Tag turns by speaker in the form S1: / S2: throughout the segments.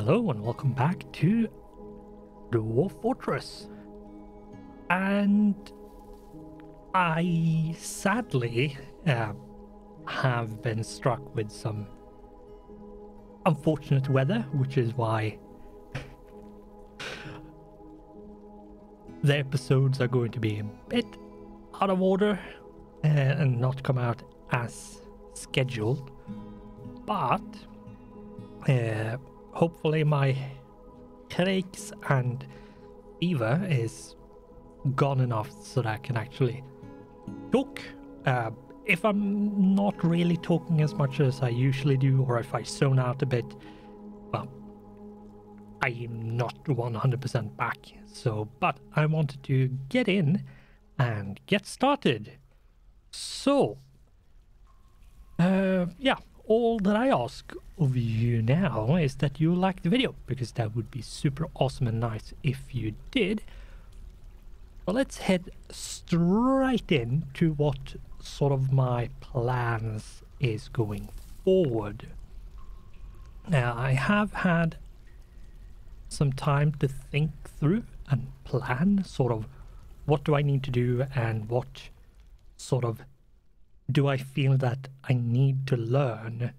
S1: Hello and welcome back to Dwarf Fortress. And I sadly have been struck with some unfortunate weather, which is why the episodes are going to be a bit out of order and not come out as scheduled. But hopefully my headaches and fever is gone enough so that I can actually talk. If I'm not really talking as much as I usually do, or if I zone out a bit, well, I'm not 100% back. So, but I wanted to get in and get started. So, yeah, all that I ask of you now is that you like the video, because that would be super awesome and nice if you did. Well, let's head straight in to what sort of my plans is going forward. Now, I have had some time to think through and plan sort of what do I need to do and what sort of do I feel that I need to learn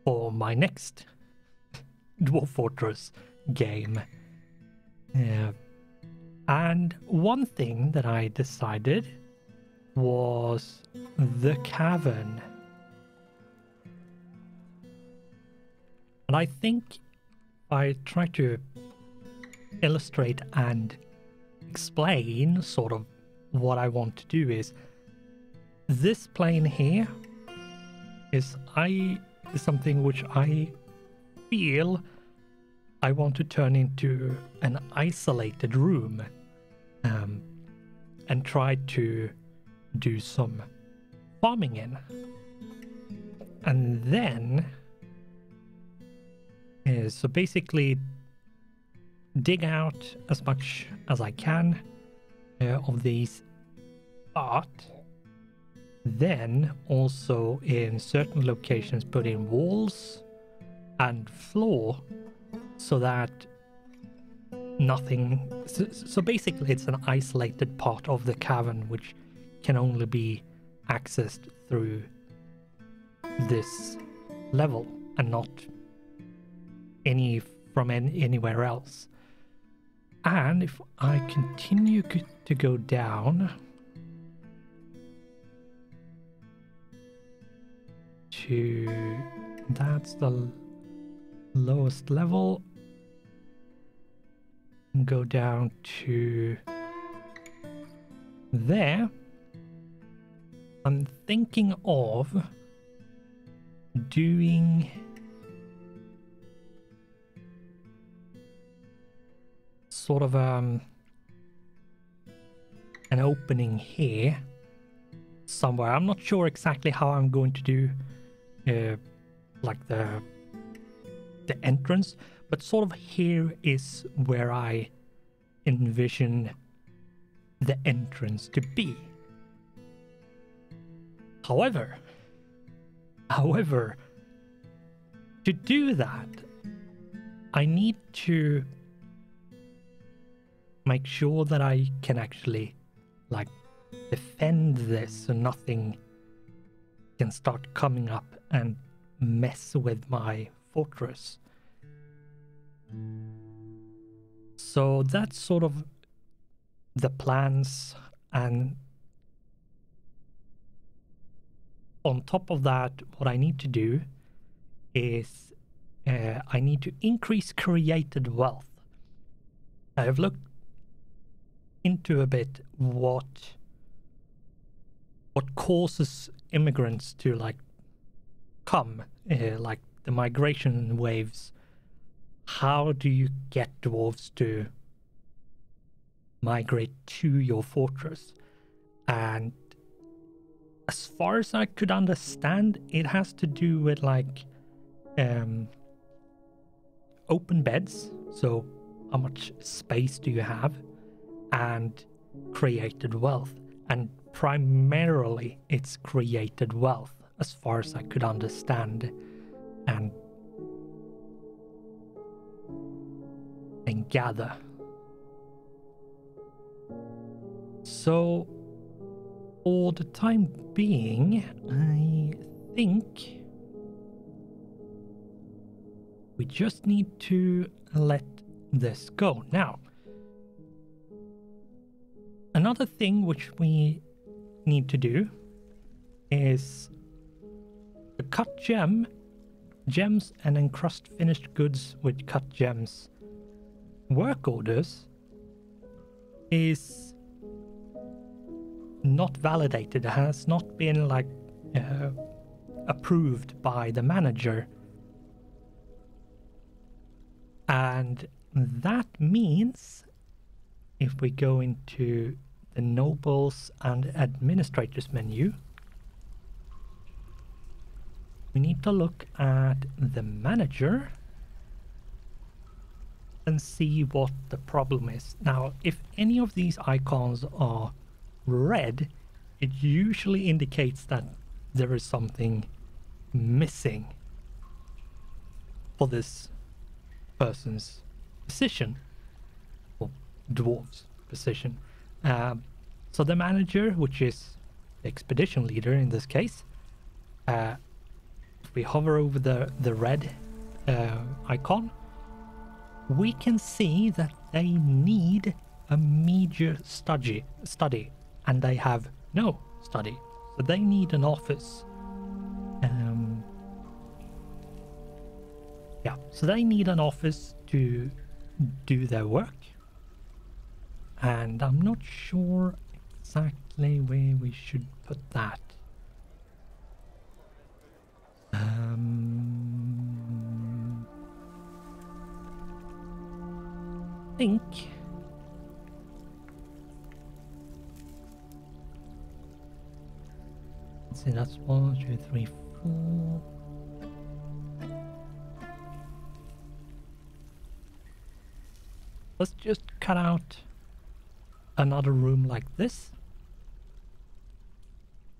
S1: for my next Dwarf Fortress game. And one thing that I decided was the cavern. And I think I try to illustrate and explain sort of what I want to do is this plane here is something which I feel I want to turn into an isolated room and try to do some farming in. And then so basically dig out as much as I can of these art. Then also in certain locations put in walls and floor so that nothing, so basically it's an isolated part of the cavern which can only be accessed through this level and not anywhere else. And if I continue to go down to, that's the lowest level, and go down to there, I'm thinking of doing sort of an opening here somewhere. I'm not sure exactly how I'm going to do like the entrance, but sort of here is where I envision the entrance to be. However, to do that, I need to make sure that I can actually like defend this so nothing can start coming up and mess with my fortress. So that's sort of the plans, and on top of that, what I need to do is I need to increase created wealth. I have looked into a bit what causes immigrants to like come, like the migration waves. How do you get dwarves to migrate to your fortress? And as far as I could understand, it has to do with like open beds. So how much space do you have? And created wealth. And primarily it's created wealth as far as I could understand. And can gather. So, for the time being, I think we just need to let this go. Now, another thing which we need to do is to cut gems and encrust finished goods with cut gems. Work orders is not validated. It has not been like approved by the manager, and that means if we go into the nobles and administrators menu, we need to look at the manager and see what the problem is. Now, if any of these icons are red, it usually indicates that there is something missing for this person's position, or dwarf's position. So the manager, which is the expedition leader in this case, if we hover over the red icon, we can see that they need a major study, and they have no study, so they need an office. Yeah, so they need an office to do their work, and I'm not sure exactly where we should put that. I think let's see, that's 1, 2, 3, 4. Let's just cut out another room like this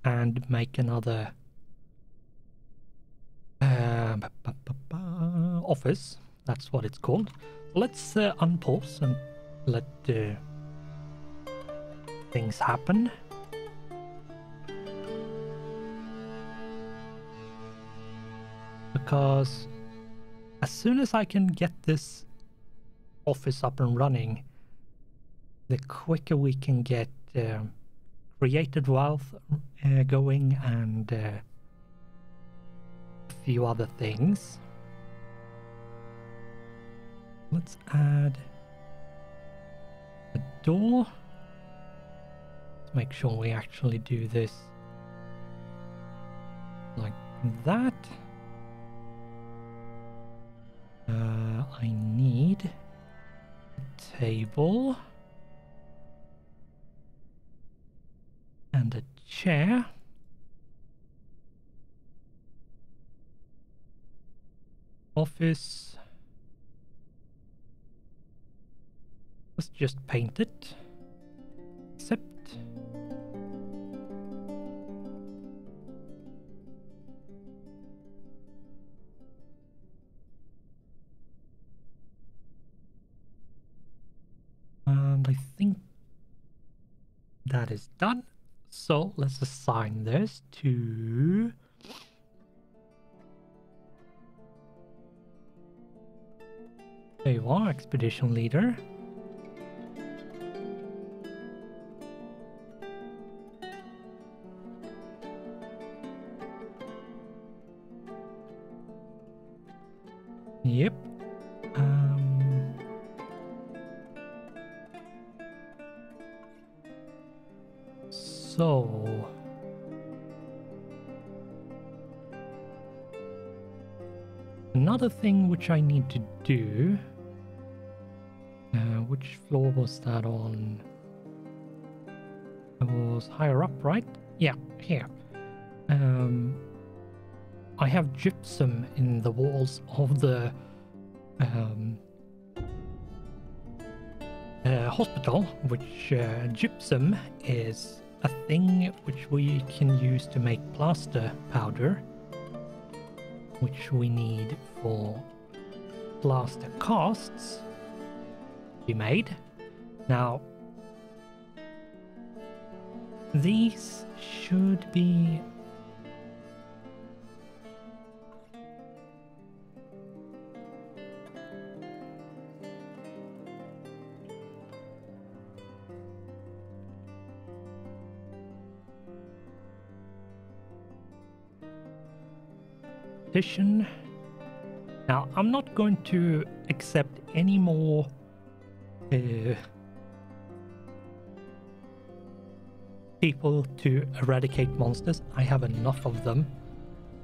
S1: and make another office. That's what it's called. Let's unpause and let things happen. Because as soon as I can get this office up and running, the quicker we can get created wealth going and a few other things. Let's add a door. Let's make sure we actually do this like that. I need a table and a chair. Office. Let's just paint it. Accept. And I think that is done. So let's assign this to there you are, expedition leader. Yep. So another thing which I need to do, which floor was that on? It was higher up, right? Yeah, here. I have gypsum in the walls of the hospital, which gypsum is a thing which we can use to make plaster powder, which we need for plaster casts. be made. Now, these should be... Now, I'm not going to accept any more people to eradicate monsters. I have enough of them,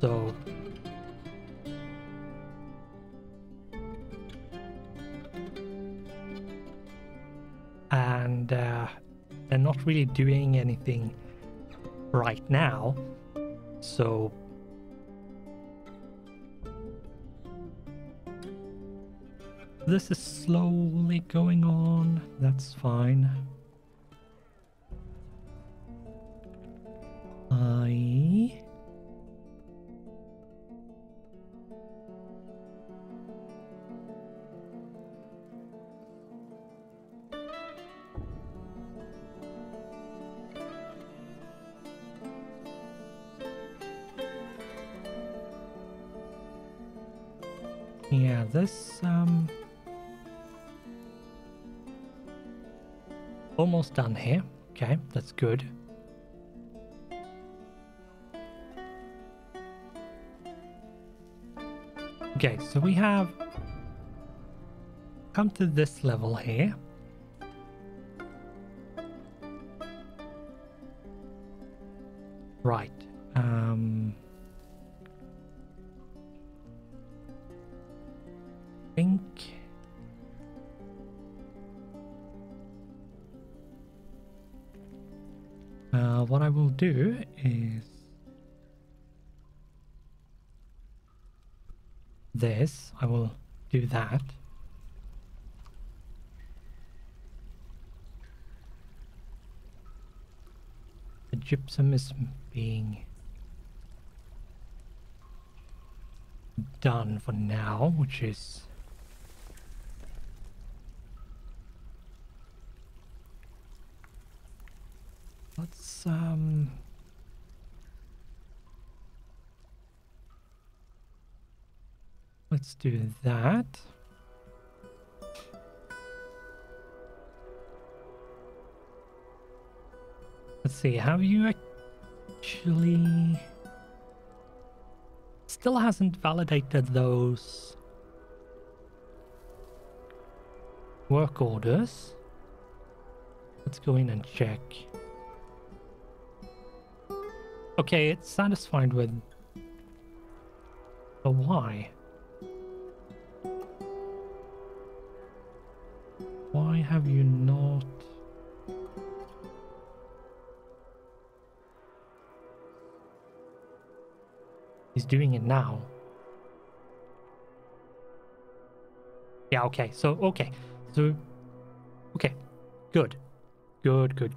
S1: so and they're not really doing anything right now, so this is slowly going on. That's fine. Yeah, this almost done here. Okay, that's good. Okay, so we have come to this level here. Right. Think what I will do is this. I will do that. The gypsum is being done for now, which is let's do that. Let's see, have you actually... Still hasn't validated those work orders. Let's go in and check. Okay, it's satisfied with... So why? Why have you not... He's doing it now. Yeah, okay, so, okay. So, okay. Good. Good.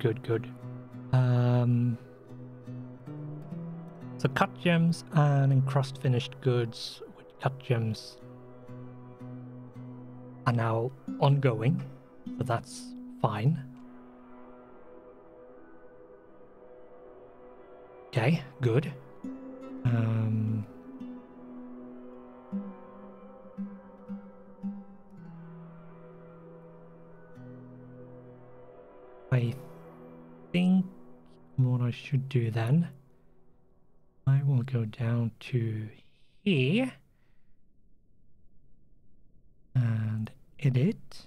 S1: So cut gems and encrust finished goods with cut gems are now ongoing, so that's fine. Okay, good. I think what I should do then, I will go down to here and edit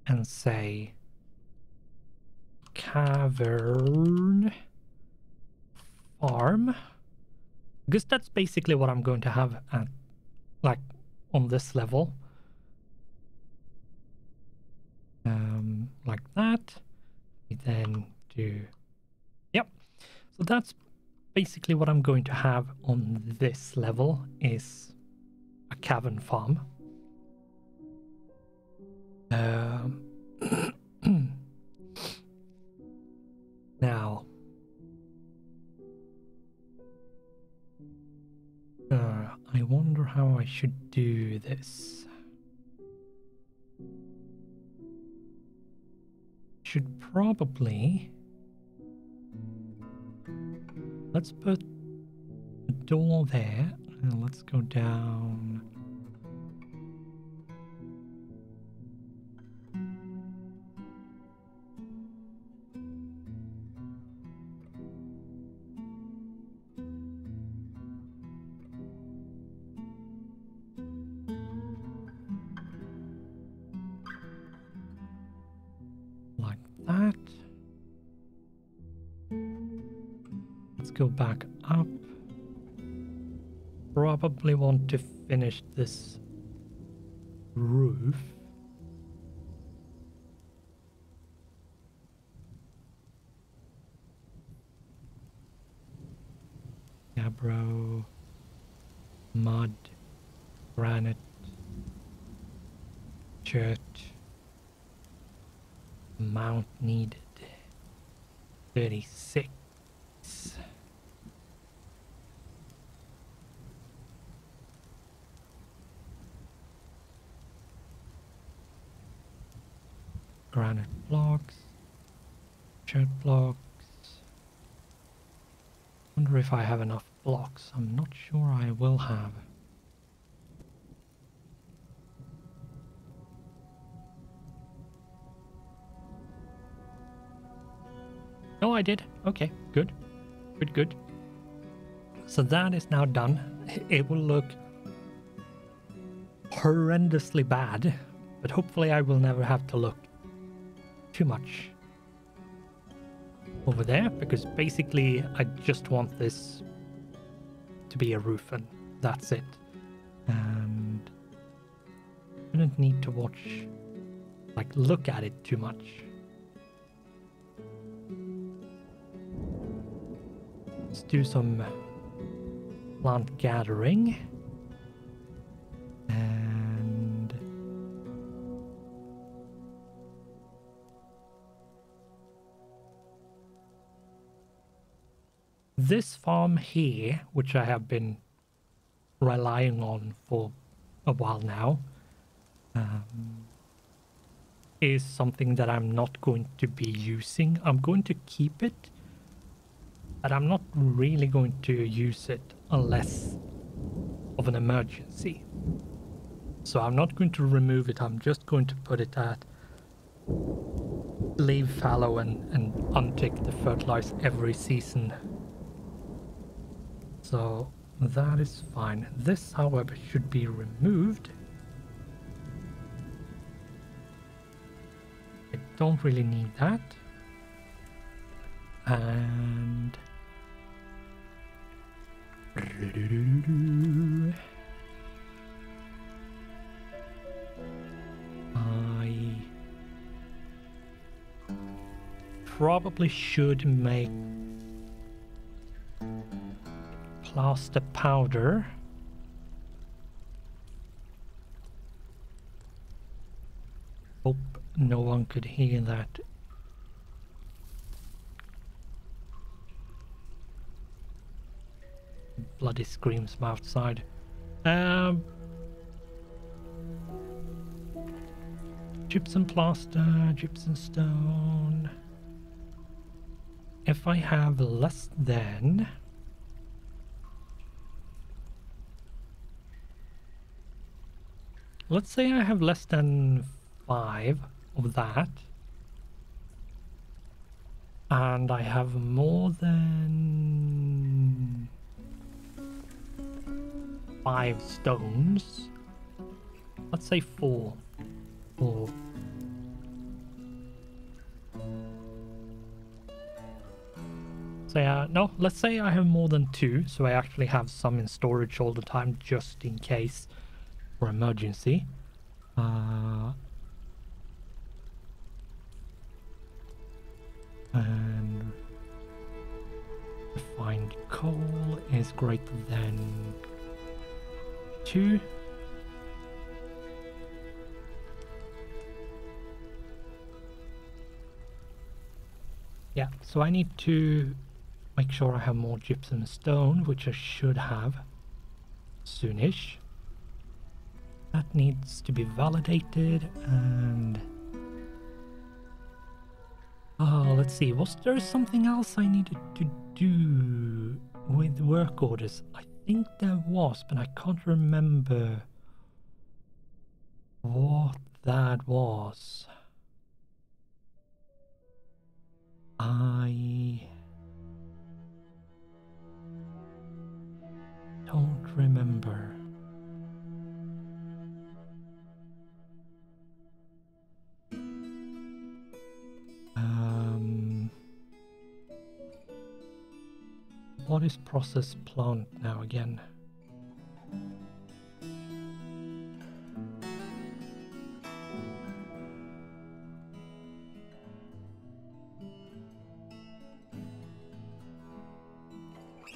S1: and say cavern farm, because that's basically what I'm going to have at, like, on this level. Like that. We then do, yep. So that's basically what I'm going to have on this level, is a cavern farm. Now, I wonder how I should do this. should probably... Let's put a door there, and let's go down. Like that. Let's go back up. Probably want to finish this roof. Gabbro, mud, granite, chert, amount needed 36. Granite blocks, chert blocks. Wonder if I have enough blocks. I'm not sure I will have. Oh, I did. Okay, good. Good. So that is now done. It will look horrendously bad, but hopefully I will never have to look too much over there, because basically I just want this to be a roof and that's it. And I don't need to watch, like, look at it too much. Let's do some plant gathering. And this farm here, which I have been relying on for a while now, is something that I'm not going to be using. I'm going to keep it, but I'm not really going to use it unless of an emergency. So I'm not going to remove it. I'm just going to put it at leave fallow and untick the fertilize every season. So that is fine. This, however, should be removed. I don't really need that. And I probably should make plaster powder. Hope no one could hear that. Bloody screams from outside. Gypsum plaster, gypsum stone. If I have less than... Let's say I have less than 5 of that. And I have more than 5 stones. Let's say 4. Or say no, let's say I have more than 2, so I actually have some in storage all the time just in case for emergency. And refined coal is greater than 2. Yeah, so I need to make sure I have more gypsum stone, which I should have soonish. That needs to be validated, and Oh, let's see. Was there something else I needed to do with work orders? I think there was, but I can't remember what that was. I don't remember. What is process plant now again?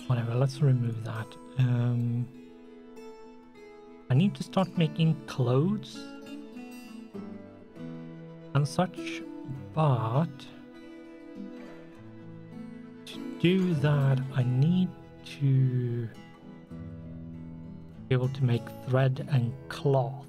S1: Whatever, let's remove that. I need to start making clothes and such, but to do that I need to be able to make thread and cloth.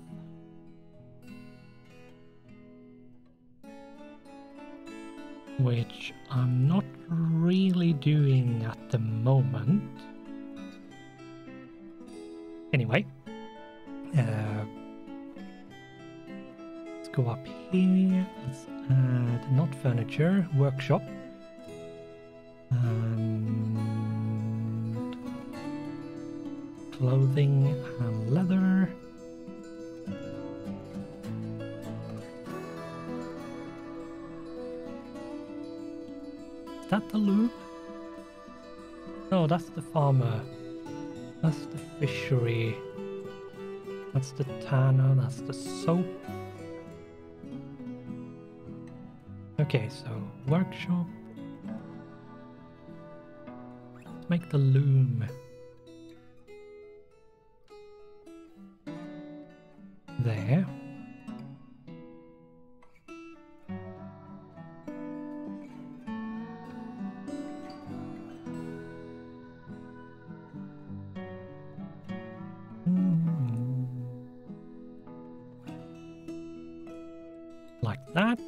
S1: Which I'm not really doing at the moment. Anyway, let's go up here. Let's add not furniture, workshop. And clothing and leather. Is that the loom? No, that's the farmer. That's the fishery. That's the tanner. That's the soap. Okay, so workshop. Let's make the loom. There. Like that.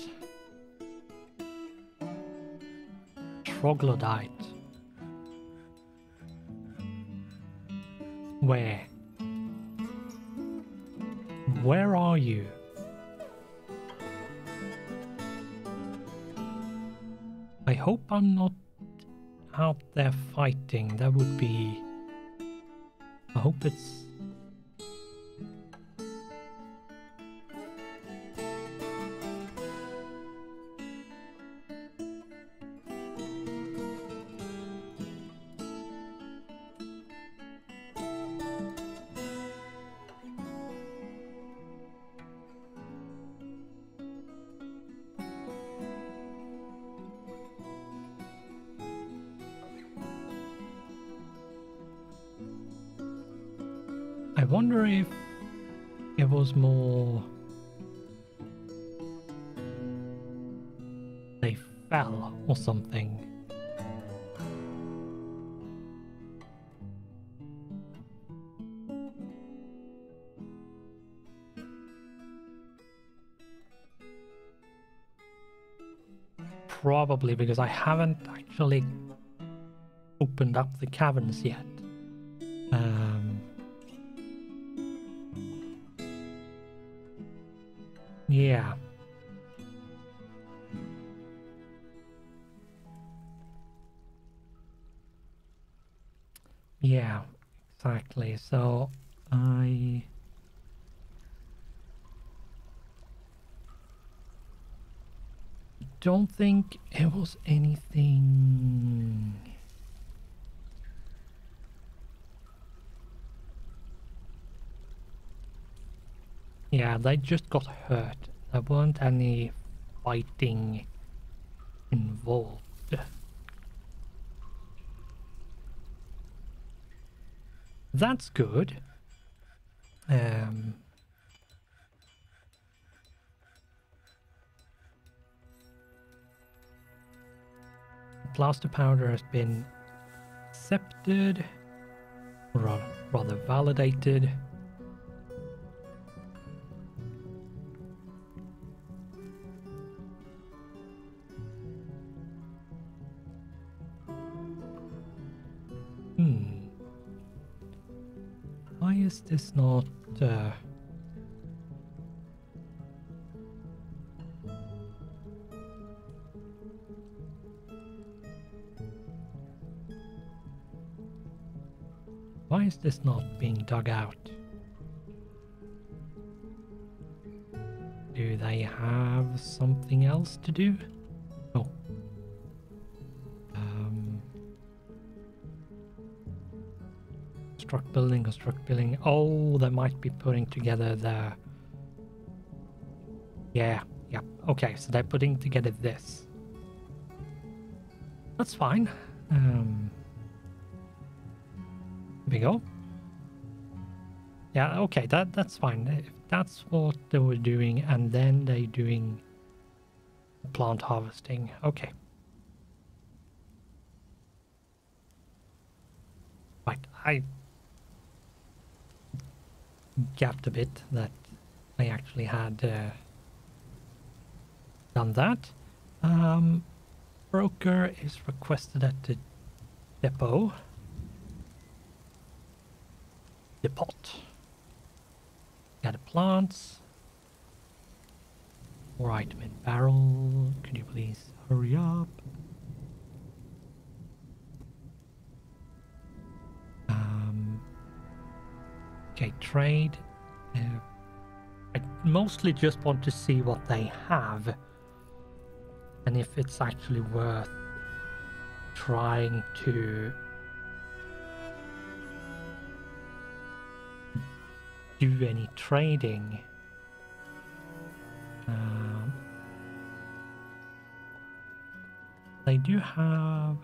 S1: Troglodyte. Where? Where are you? I hope I'm not out there fighting. That would be... I hope it's... I wonder if it was more they fell or something. Probably because I haven't actually opened up the caverns yet. Yeah. Yeah, exactly. So I don't think it was anything. Yeah, they just got hurt. There weren't any fighting involved. That's good. Plaster powder has been accepted, or rather validated. is this not... Why is this not being dug out? Do they have something else to do? Oh. Construct building, construct building. Oh, they might be putting together the... Yeah. Okay, so they're putting together this. That's fine. Here we go. Yeah, okay, that's fine. If that's what they were doing, and then they're doing plant harvesting. Okay. Right, I gapped a bit that I actually had done that. Broker is requested at the depot. Depot. Got the plants. More item in barrel. Could you please hurry up? Okay, trade. I mostly just want to see what they have and if it's actually worth trying to do any trading. They do have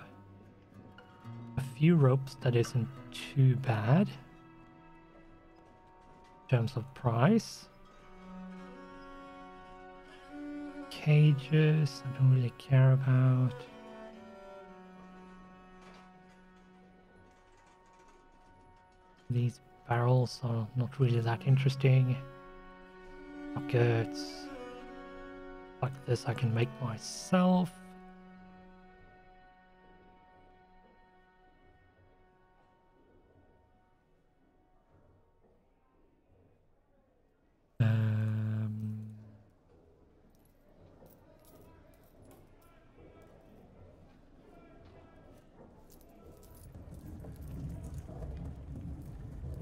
S1: a few ropes that isn't too bad in terms of price. Cages, I don't really care about. These barrels are not really that interesting. Buckets. Like this I can make myself.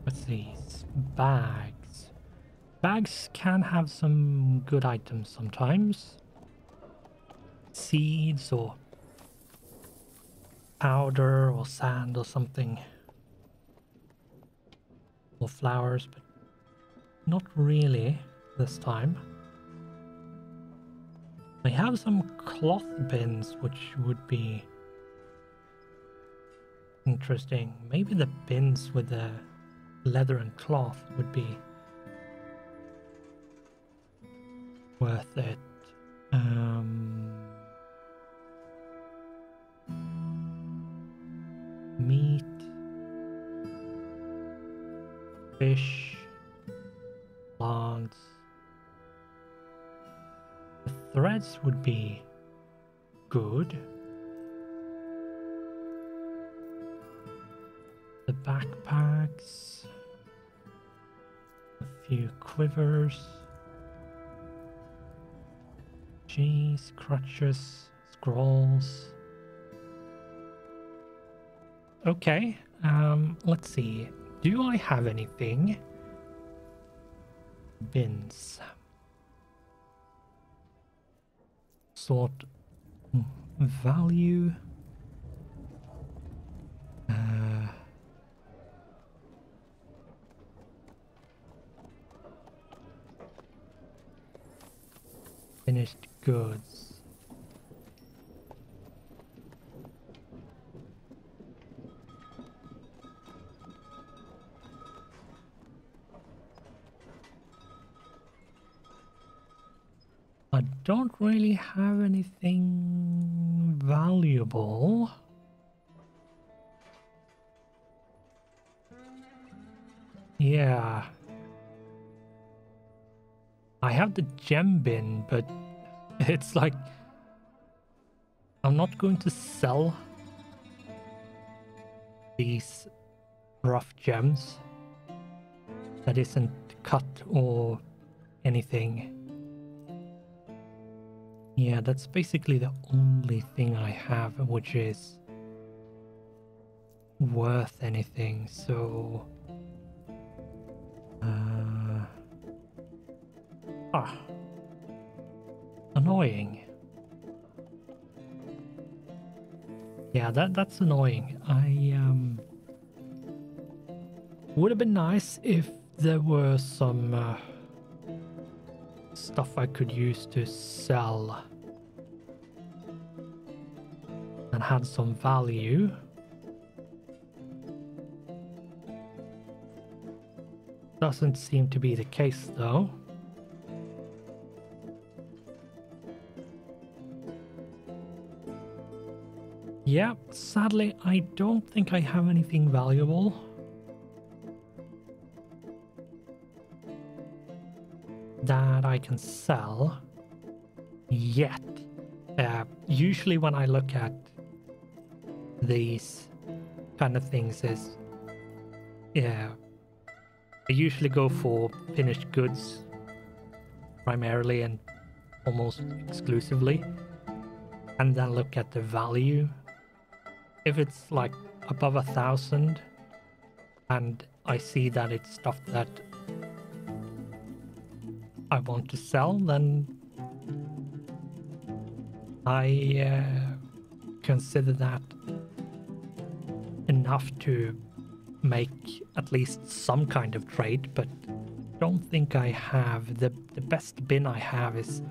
S1: What's these? Bags. Bags can have some good items sometimes. Seeds or powder or sand or something. Or flowers, but not really this time. I have some cloth bins which would be interesting. Maybe the bins with the leather and cloth would be worth it. Meat, fish, plants. The threads would be good. The backpacks, a few quivers, cheese, crutches, scrolls. Okay, let's see. Do I have anything? Bins. Sort value. Finished goods. I don't really have anything valuable. Yeah. I have the gem bin, but it's like I'm not going to sell these rough gems. that isn't cut or anything. Yeah, that's basically the only thing I have which is worth anything, so annoying. Yeah, that's annoying. Would have been nice if there were some stuff I could use to sell and had some value. Doesn't seem to be the case though. Yeah, sadly I don't think I have anything valuable. That I can sell yet. Usually when I look at these kind of things is, yeah, I usually go for finished goods primarily and almost exclusively, and then look at the value. If it's like above 1,000 and I see that it's stuff that I want to sell, then I consider that enough to make at least some kind of trade, but don't think I have. The best bin I have is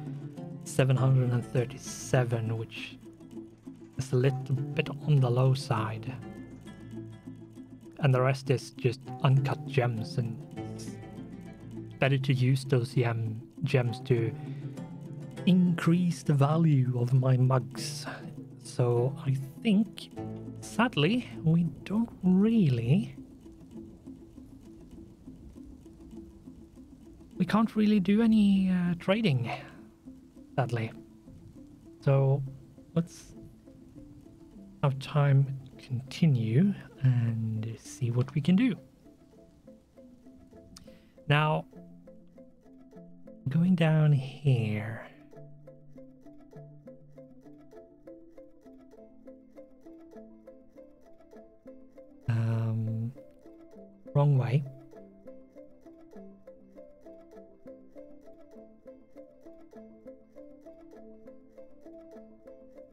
S1: 737, which is a little bit on the low side. And the rest is just uncut gems, and it's better to use those gems to increase the value of my mugs. So I think, sadly, we don't really... We can't really do any trading, sadly. So let's have time to continue and see what we can do. Now, going down here. Wrong way.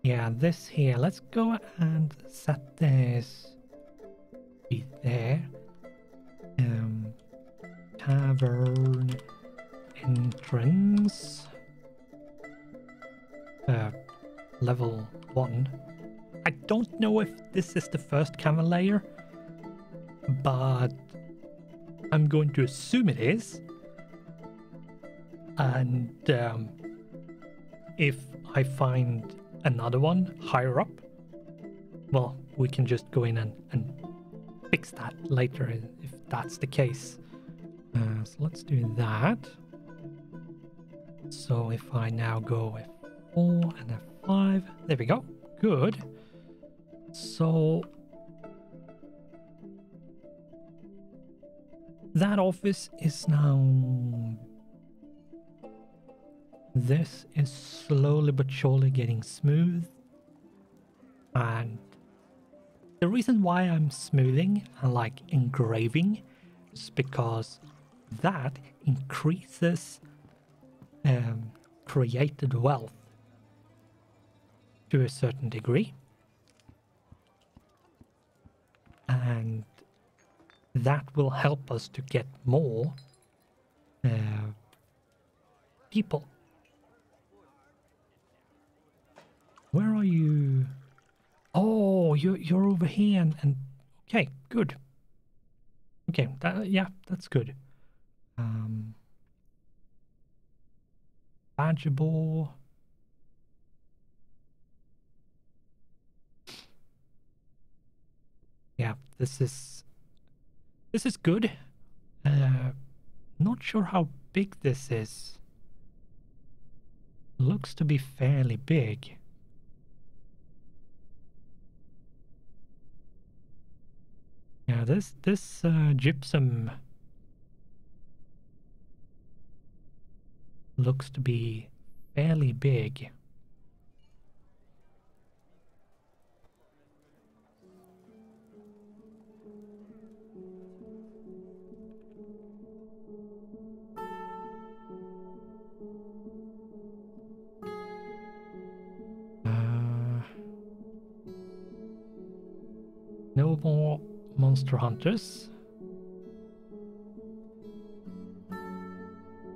S1: Yeah, this here. Let's go and set this be there. Cavern entrance. Level 1. I don't know if this is the first cavern layer, but I'm going to assume it is. And if I find another one higher up, well, we can just go in and fix that later if that's the case. So let's do that. So if I now go F4 and F5, there we go. Good. So that office is now... This is slowly but surely getting smooth. And the reason why I'm smoothing and like engraving is because that increases created wealth to a certain degree. And that will help us to get more people. Where are you? Oh, you're over here and okay, good. Okay, yeah, that's good. Badgeable. Yeah, this is good. Not sure how big this is. Looks to be fairly big. Yeah, this gypsum looks to be fairly big. No more monster hunters.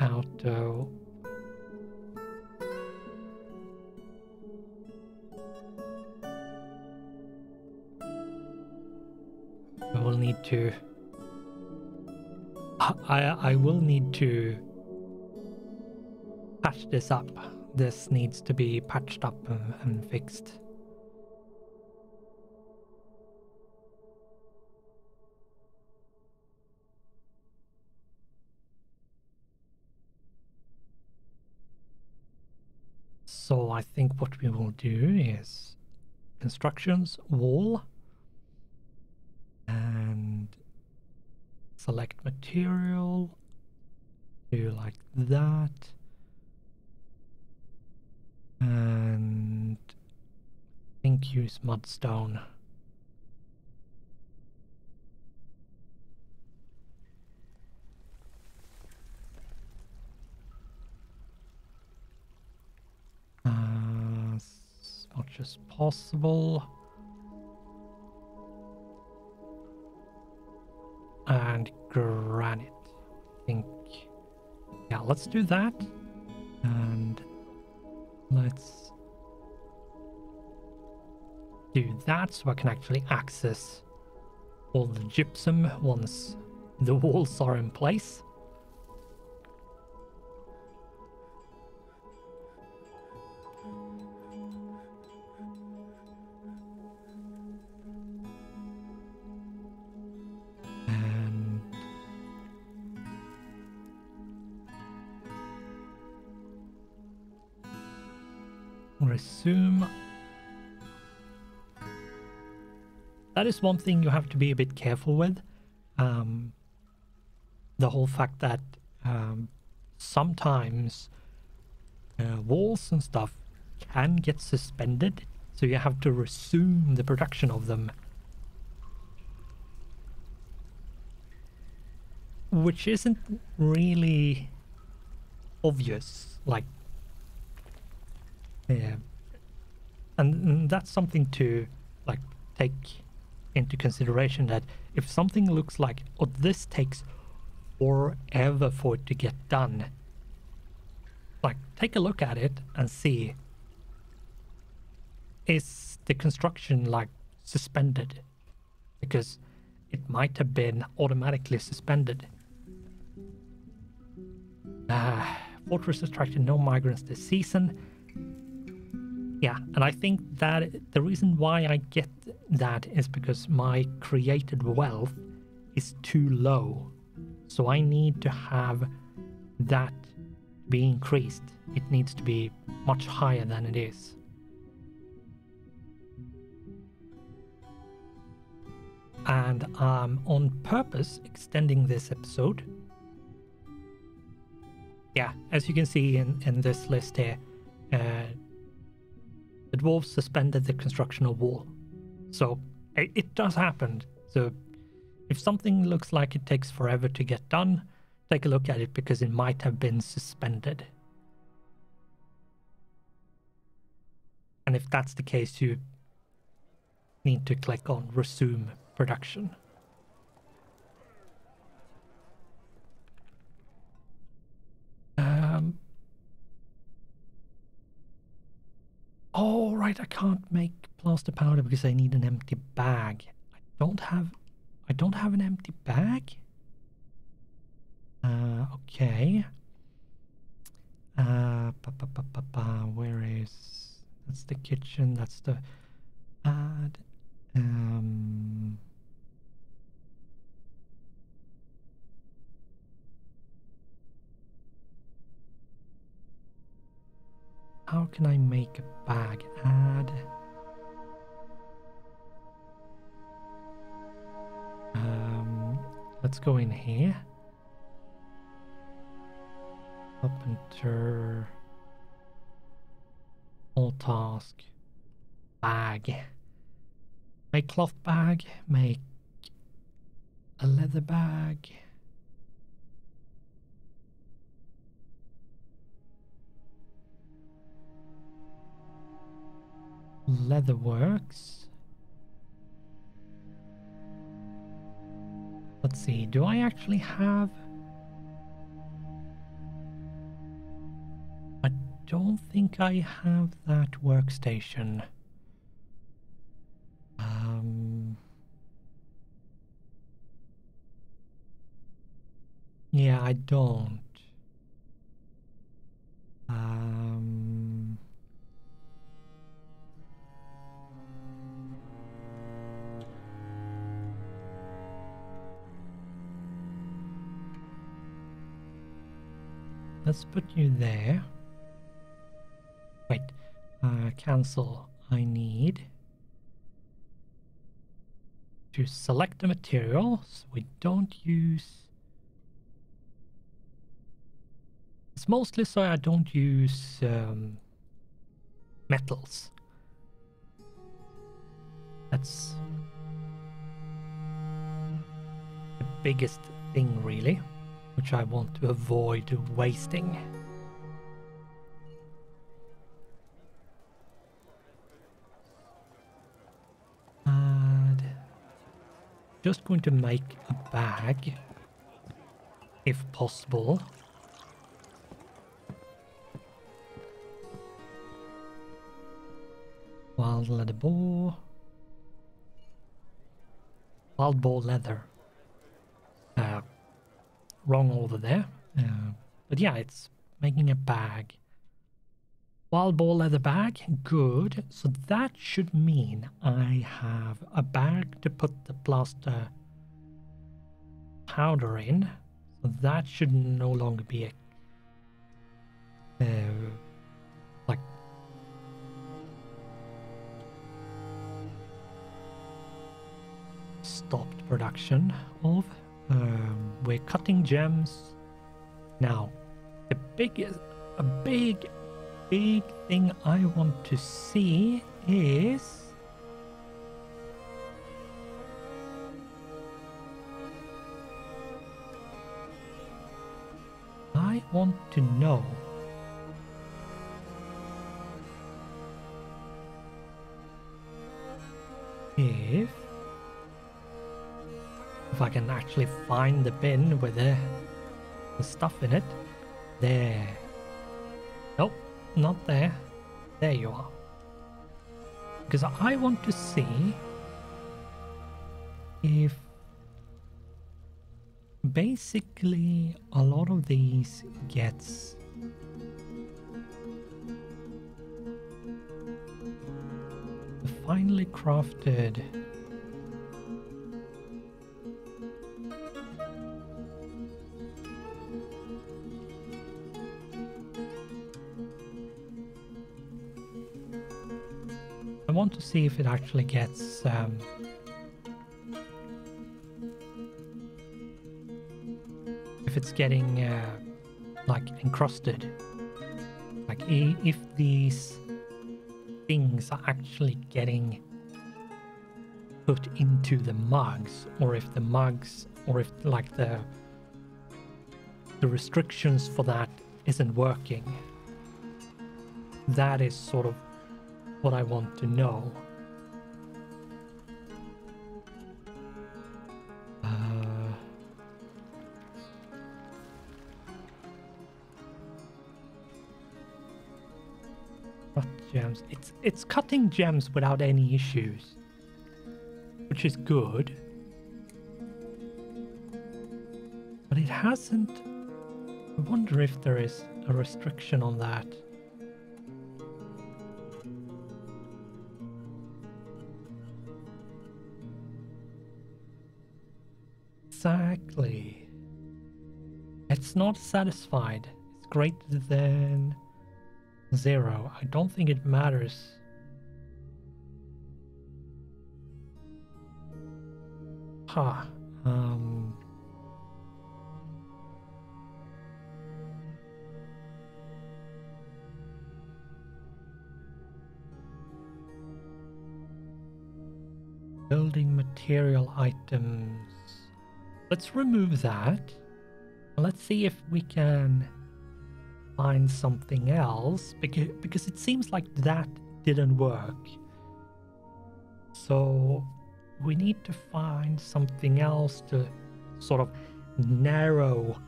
S1: Auto. I will need to. I will need to patch this up. This needs to be patched up and fixed. So I think what we will do is constructions, wall, and select material, do like that, and I think use mudstone. As much as possible. And granite. I think, yeah, let's do that. And let's do that so I can actually access all the gypsum once the walls are in place. Resume. That is one thing you have to be a bit careful with. The whole fact that sometimes walls and stuff can get suspended, so you have to resume the production of them. Which isn't really obvious, like, yeah, and that's something to like take into consideration, that if something looks like, oh, this takes forever for it to get done, like, take a look at it and see, is the construction like suspended? Because it might have been automatically suspended. Fortress attracted no migrants this season. Yeah, and I think that the reason why I get that is because my created wealth is too low. So I need to have that be increased. It needs to be much higher than it is. And I'm on purpose extending this episode. Yeah, as you can see in this list here, the dwarves suspended the construction of wall. So it does happen. So if something looks like it takes forever to get done, take a look at it, because it might have been suspended. And if that's the case, you need to click on resume production. Oh, right, I can't make plaster powder because I need an empty bag. I don't have an empty bag. Okay. Where is, that's the kitchen, that's the add. How can I make a bag? Add. Let's go in here. Carpenter. All task. Bag. Make cloth bag. Make a leather bag. Leather works. Let's see, do I actually have... I don't think I have that workstation. Yeah, I don't. Let's put you there. Wait, cancel. I need to select the material so we don't use... It's mostly so I don't use metals. That's the biggest thing really, which I want to avoid wasting. And just going to make a bag, if possible. Wild leather boar. Wild boar leather. Wrong over there. But yeah, it's making a bag. Wild boar leather bag. Good. So that should mean I have a bag to put the blaster powder in. So that should no longer be a... like... stopped production of. We're cutting gems now. A big thing I want to see is I want to know if I can actually find the bin with the stuff in it. There. Nope, not there. There you are. Because I want to see if basically a lot of these gets finely crafted. I want to see if it actually gets if it's getting like encrusted, like if these things are actually getting put into the mugs, or if the mugs, or if like the restrictions for that isn't working. That is sort of what I want to know. Cut gems. It's cutting gems without any issues, which is good. But it hasn't. I wonder if there is a restriction on that. Exactly. It's not satisfied. It's greater than 0. I don't think it matters. Huh. Building material items. Let's remove that. Let's see if we can find something else, because it seems like that didn't work. So we need to find something else to sort of narrow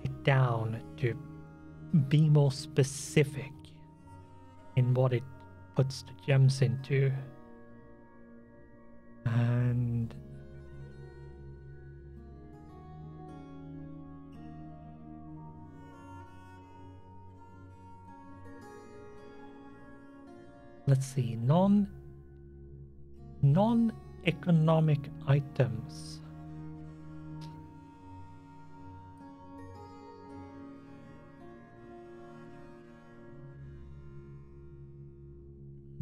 S1: it down to be more specific in what it puts the gems into. And let's see, non-economic items.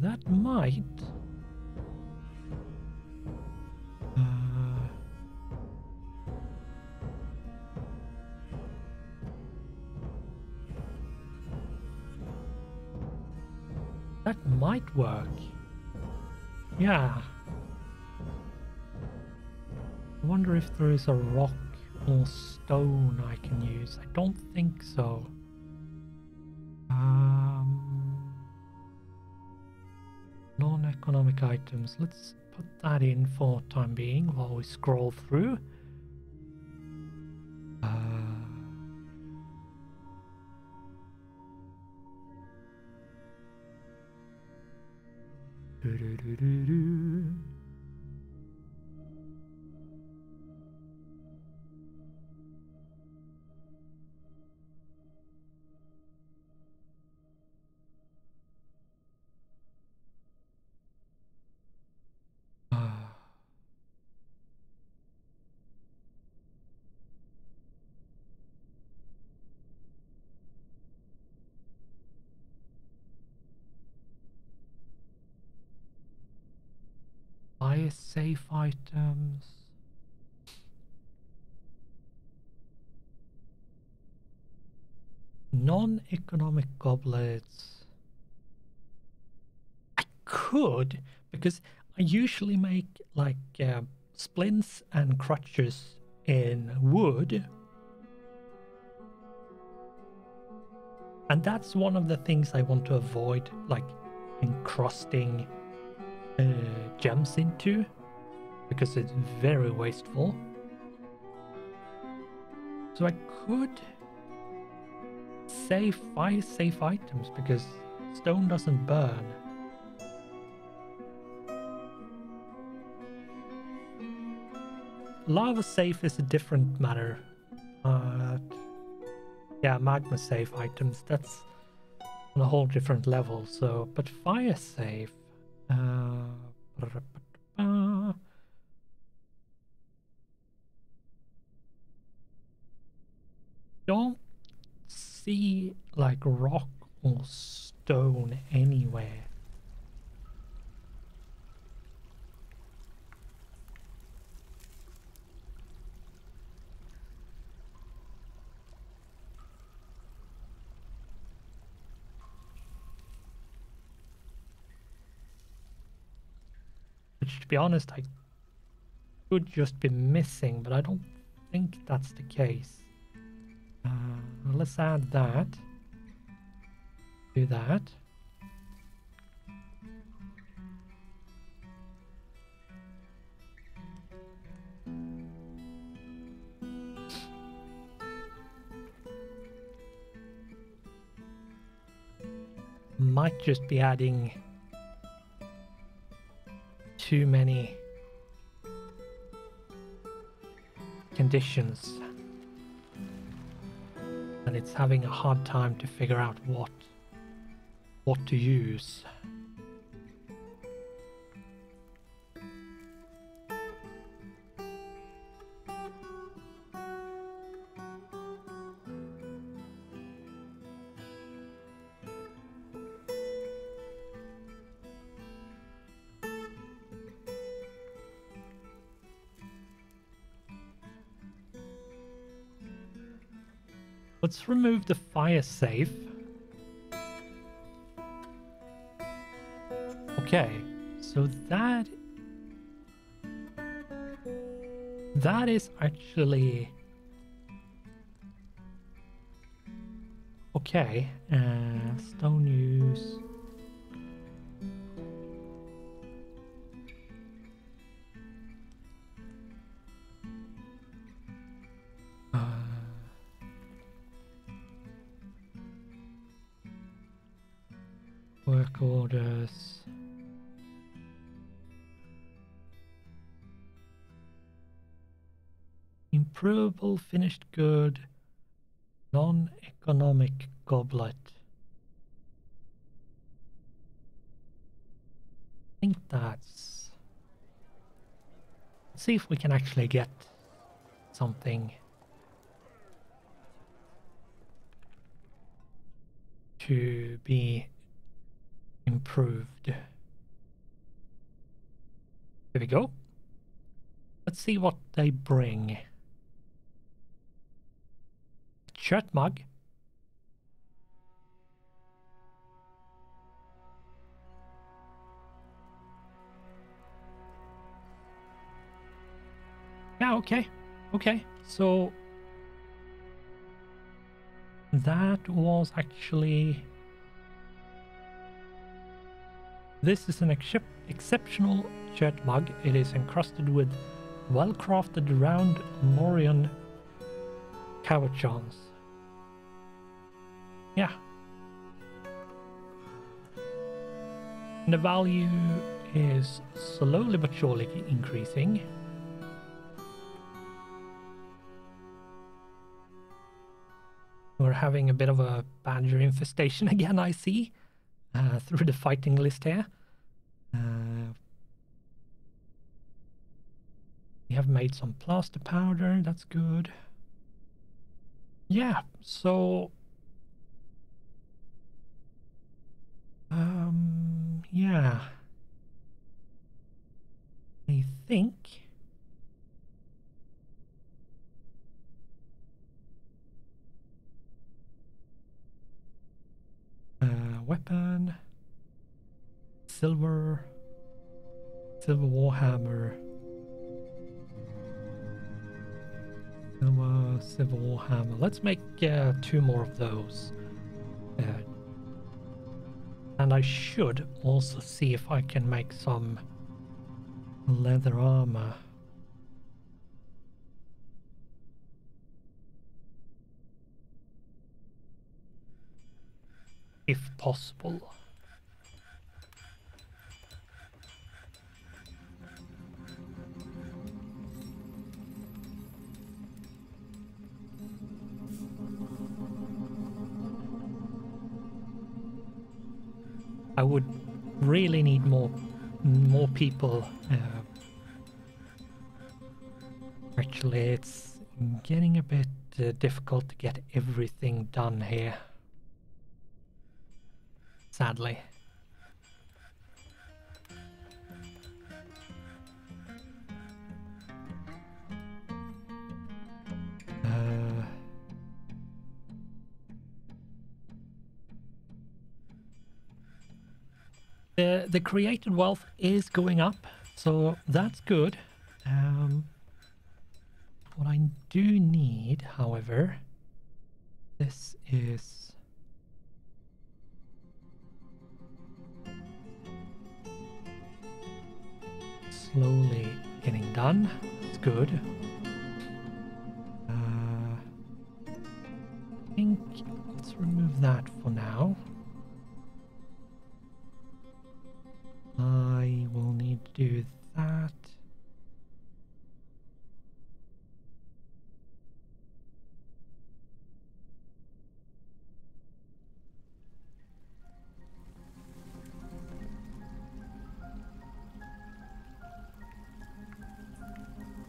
S1: That might that might work. Yeah. I wonder if there is a rock or stone I can use. I don't think so. Non-economic items. Let's put that in for time being while we scroll through. Fire safe items. Non-economic goblets. I could, because I usually make like splints and crutches in wood. And that's one of the things I want to avoid, like encrusting gems into, because it's very wasteful. So I could save fire safe items because stone doesn't burn. Lava safe is a different matter. Yeah, magma safe items, that's on a whole different level. So, but fire safe. Don't see like rock or stone anywhere. Which, to be honest, I could just be missing, but I don't think that's the case. Let's add that. Do that. Might just be adding too many conditions, and it's having a hard time to figure out what to use. Let's remove the fire safe. Okay, so that That is actually okay. Stone use. Work orders. Improvable finished good. Non-economic goblet. I think that's... Let's see if we can actually get something to be improved. There we go. Let's see what they bring. Shirt mug. Yeah, okay. Okay, so that was actually... This is an exceptional shirt mug. It is encrusted with well-crafted round Morion cabochons. Yeah. And the value is slowly but surely increasing. We're having a bit of a badger infestation again, I see, through the fighting list here. We have made some plaster powder, that's good. Yeah, so... yeah. I think... weapon... Silver warhammer. Silver warhammer. Let's make 2 more of those. And I should also see if I can make some leather armor. If possible. I would really need more people. Actually, it's getting a bit difficult to get everything done here. Sadly. The created wealth is going up, so that's good. What I do need, however, this is slowly getting done. It's good. I think let's remove that for now. I will need to do that.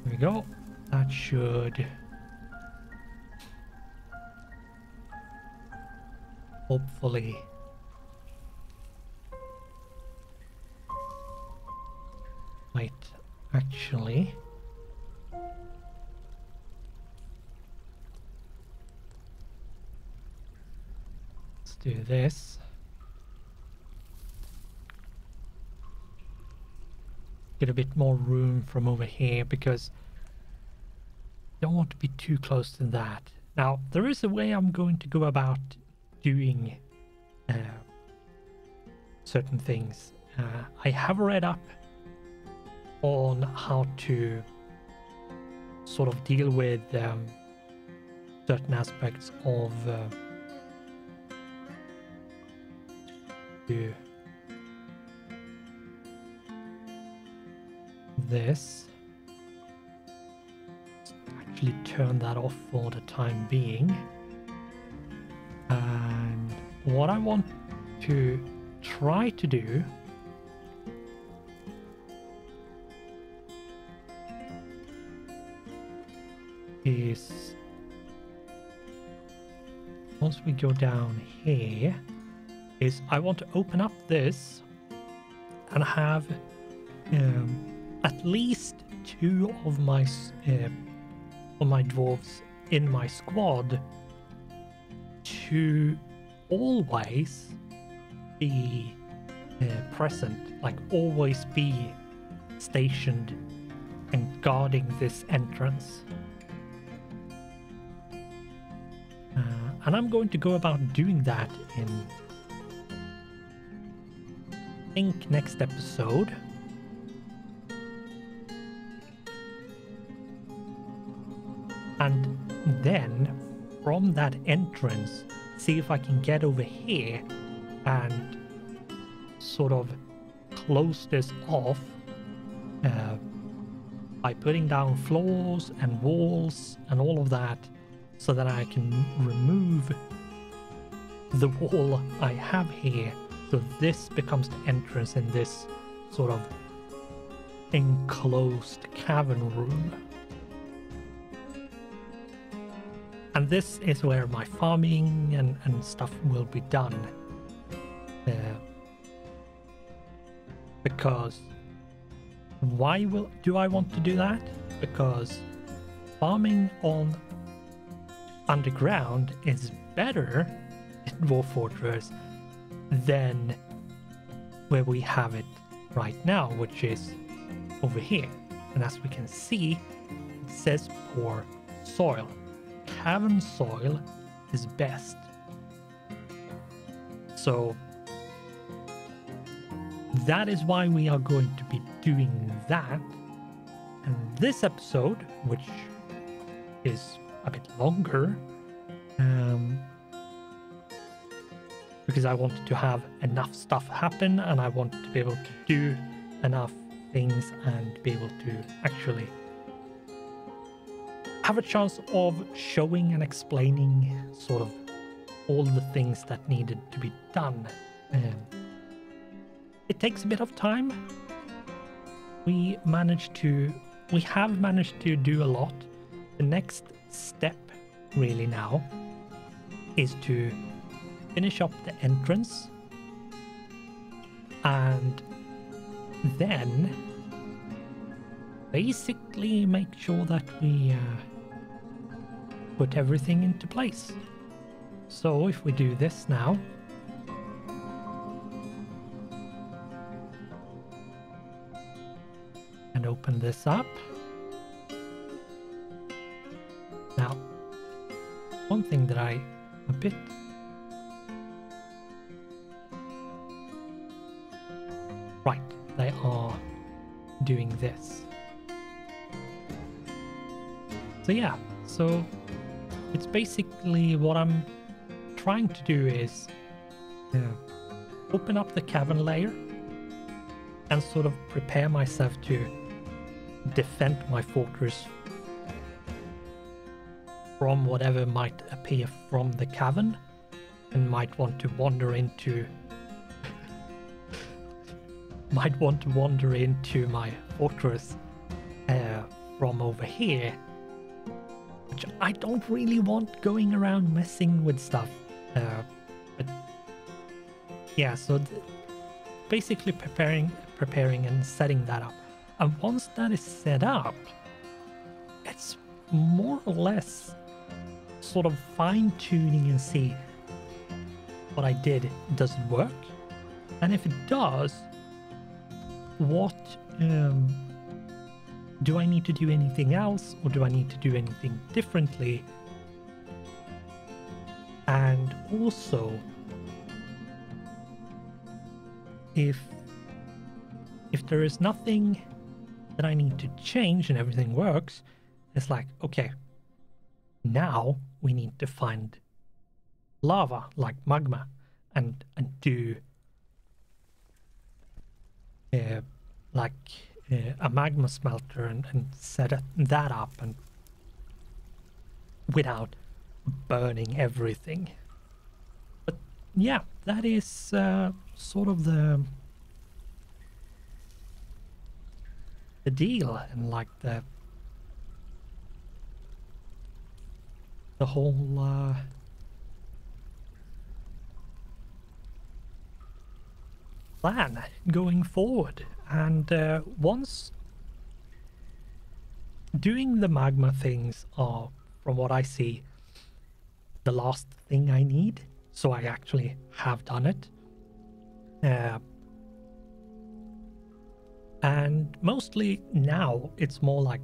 S1: There we go. That should hopefully might actually let's do this. Get a bit more room from over here because don't want to be too close to that. Now, there is a way I'm going to go about doing certain things. I have read up on how to sort of deal with certain aspects of this. Actually turn that off for the time being. And what I want to try to do is, once we go down here, is I want to open up this and have at least 2 of my dwarves in my squad to always be present, like always be stationed and guarding this entrance. And I'm going to go about doing that in, I think, next episode. And then from that entrance, see if I can get over here and sort of close this off by putting down floors and walls and all of that, so that I can remove the wall I have here, so this becomes the entrance in this sort of enclosed cavern room. And this is where my farming and stuff will be done. Because why do I want to do that? Because farming on underground is better in Dwarf Fortress than where we have it right now, which is over here. And as we can see, it says poor soil. Cavern soil is best. So that is why we are going to be doing that. And this episode, which is a bit longer, because I wanted to have enough stuff happen, and I wanted to be able to do enough things and be able to actually have a chance of showing and explaining sort of all the things that needed to be done. It takes a bit of time. We have managed to do a lot. The next step really now is to finish up the entrance and then basically make sure that we put everything into place. So if we do this now, and open this up. Now, one thing that I'm a bit right, they are doing this. So yeah, so it's basically what I'm trying to do is open up the cavern layer and sort of prepare myself to defend my fortress from whatever might appear from the cavern and might want to wander into my fortress from over here, which I don't really want going around messing with stuff, but yeah, so basically preparing and setting that up. And once that is set up, it's more or less sort of fine-tuning and see what I did. Does it work? And if it does, what do I need to do anything else, or do I need to do anything differently? And also, if there is nothing that I need to change and everything works, it's like, okay, now we need to find lava, like magma, and do a magma smelter and set that up, and without burning everything. But yeah, that is sort of the deal, and like the whole plan going forward. And once doing the magma things are, from what I see, the last thing I need, so I actually have done it. And mostly now it's more like,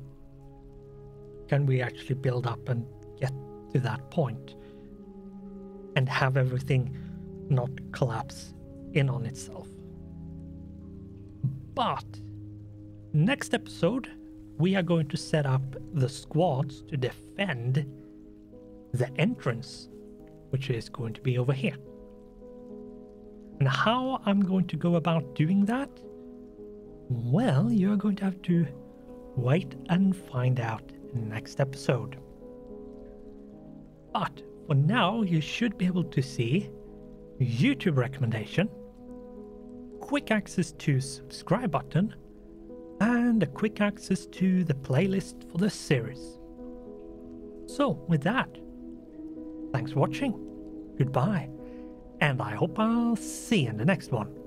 S1: can we actually build up and get to that point and have everything not collapse in on itself. But next episode, we are going to set up the squads to defend the entrance, which is going to be over here. And how I'm going to go about doing that, well, you're going to have to wait and find out in the next episode. But for now, you should be able to see YouTube recommendation, quick access to subscribe button, and a quick access to the playlist for the series. So with that, thanks for watching, goodbye, and I hope I'll see you in the next one.